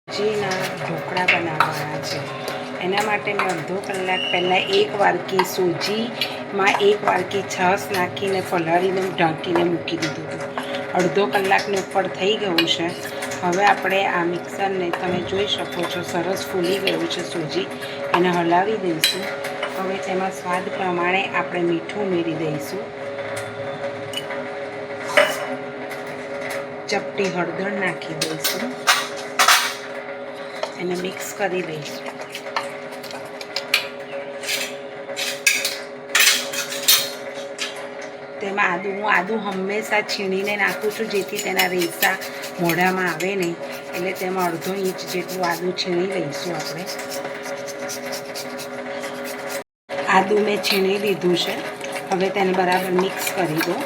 સૂજીના ઢોકળા બનાવવાના છે. એના માટે મેં અડધો કલાક પહેલાં એક વાડકી સૂજીમાં એક વાડકી છાશ નાખીને પલાળીને ઢાંકીને મૂકી દીધું હતું. અડધો કલાકની ઉપર થઈ ગયું છે. હવે આપણે આ મિક્સરને તમે જોઈ શકો છો સરસ ફૂલી ગયું છે સૂજી. એને હલાવી દઈશું. હવે તેમાં સ્વાદ પ્રમાણે આપણે મીઠું ઉમેરી દઈશું. ચપટી હળદર નાખી દઈશું. એને મિક્સ કરી લઈશું. તેમાં હું આદું હંમેશા છીણીને નાખું છું જેથી તેના રેસા મોઢામાં આવે નહીં. એટલે તેમાં અડધો ઇંચ જેટલું આદું છીણી લઈશું આપણે. આદું મેં છીણી લીધું છે. હવે તેને બરાબર મિક્સ કરી દો.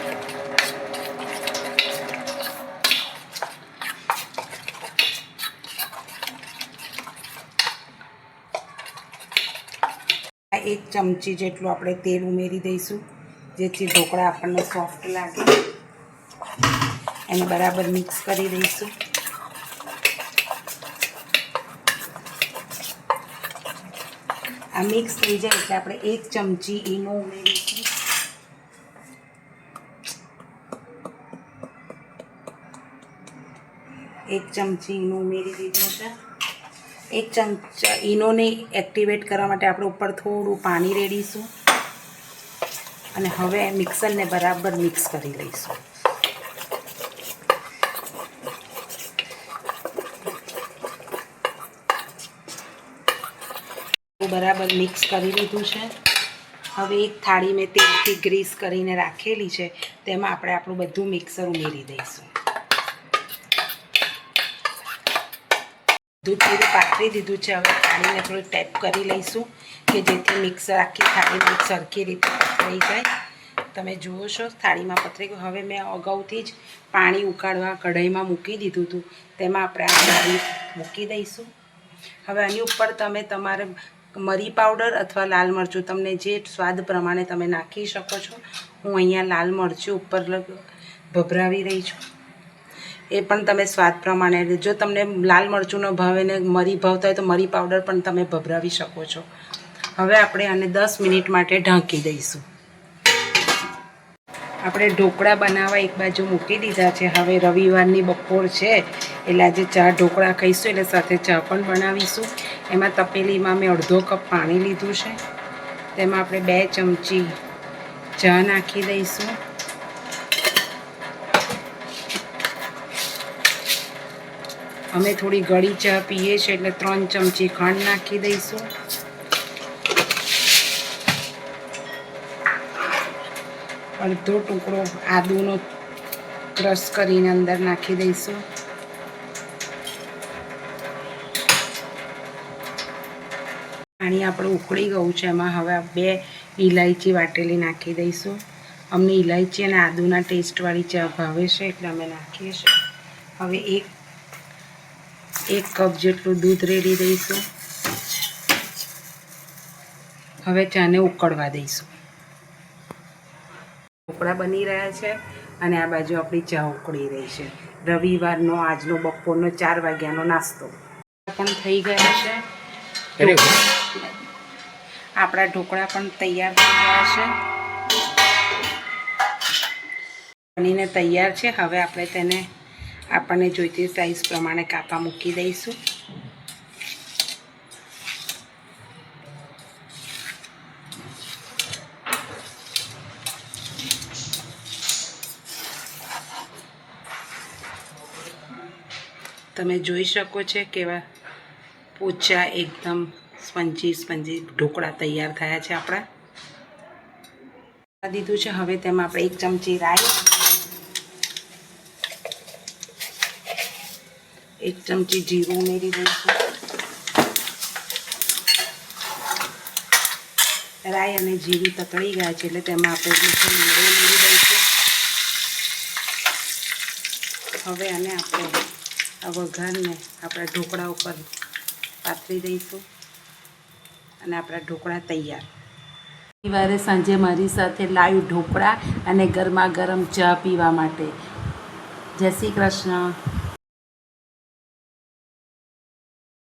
એક ચમચી જેટલું આપણે તેલ ઉમેરી દઈશું જેથી ઢોકળા આપણને સોફ્ટ લાગે. એને બરાબર મિક્સ કરી દઈશું. આ મિક્સ થઈ જાય એટલે આપણે એક ચમચી ઈનો ઉમેરીશું. એક ચમચી ઈનો ઉમેરી દીધું છે. એક ચમચા ઈનોને એક્ટિવેટ કરવા માટે આપણે ઉપર થોડું પાણી રેડીશું અને હવે મિક્સરને બરાબર મિક્સ કરી લઈશું. બરાબર મિક્સ કરી લીધું છે. હવે એક થાળી મેં તેલથી ગ્રીસ કરીને રાખેલી છે તેમાં આપણે આપણું બધું મિક્સર ઉમેરી દઈશું. દૂધ થોડું પાથરી દીધું છે. હવે થાળીને થોડું ટેપ કરી લઈશું કે જેથી મિક્સર આખી થાળીમાં સરખી રીતે પથરાઈ જાય. તમે જુઓ છો થાળીમાં પથરાઈ ગયું. હવે મેં અગાઉથી જ પાણી ઉકાળવા કઢાઈમાં મૂકી દીધું હતું. તેમાં આપણે આ થાળી મૂકી દઈશું. હવે આની ઉપર તમે તમારે મરી પાવડર અથવા લાલ મરચું તમને જે સ્વાદ પ્રમાણે તમે નાખી શકો છો. હું અહીંયા લાલ મરચું ઉપર ભભરાવી રહી છું. એ પણ તમે સ્વાદ પ્રમાણે. જો તમને લાલ મરચુંનો ભાવે ને મરી ભાવતા હોય તો મરી પાવડર પણ તમે ભભરાવી શકો છો. હવે આપણે આને 10 મિનિટ માટે ઢાંકી દઈશું. આપણે ઢોકળા બનાવવા એક બાજુ મૂકી દીધા છે. હવે રવિવારની બપોર છે એટલે આજે ચા ઢોકળા ખાઈશું એટલે સાથે ચા પણ બનાવીશું. એમાં તપેલીમાં મેં અડધો કપ પાણી લીધું છે. તેમાં આપણે 2 ચમચી ચા નાખી દઈશું. અમે થોડી ગળી ચા પીએ છીએ એટલે 3 ચમચી ખાંડ નાખી દઈશું. અડધો ટુકડો આદુનો ક્રશ કરીને અંદર નાખી દઈશું. પાણી આપણું ઉકળી ગયું છે. એમાં હવે 2 ઇલાયચી વાટેલી નાખી દઈશું. અમને ઇલાયચી અને આદુના ટેસ્ટવાળી ચા ભાવે છે એટલે અમે નાખીએ છીએ. હવે એક કપ જેટલું દૂધ રેડી દઈશું. હવે ચાને ઉકળવા દઈશું. ઢોકળા બની રહ્યા છે અને આ બાજુ આપણી ચા ઉકળી રહી છે. રવિવારનો આજનો બપોરનો 4 વાગ્યાનો નાસ્તો પણ થઈ ગયા છે. આપણા ઢોકળા પણ તૈયાર થઈ ગયા છે. બનીને તૈયાર છે. હવે આપણે તેને આપણને જોઈતી સાઈઝ પ્રમાણે કાપા મૂકી દઈશું. તમે જોઈ શકો છો કેવા પોચા એકદમ સ્પંજી ઢોકળા તૈયાર થયા છે. આપણા દીધું છે. હવે તેમાં આપણે 1 ચમચી રાઈ, 1 ચમચી જીરું ઉમેરી દઈશું. રાઈ અને જીરું તતળી ગયા છે એટલે તેમાં આપણે લીંબુ ઉમેરી દઈશું. હવે આને આપણે આ વઘારને આપણા ઢોકળા ઉપર પાથરી દઈશું અને આપણા ઢોકળા તૈયાર. રવિવારે સાંજે મારી સાથે લાઈવ ઢોકળા અને ગરમા ગરમ ચા પીવા માટે. જય શ્રી કૃષ્ણ.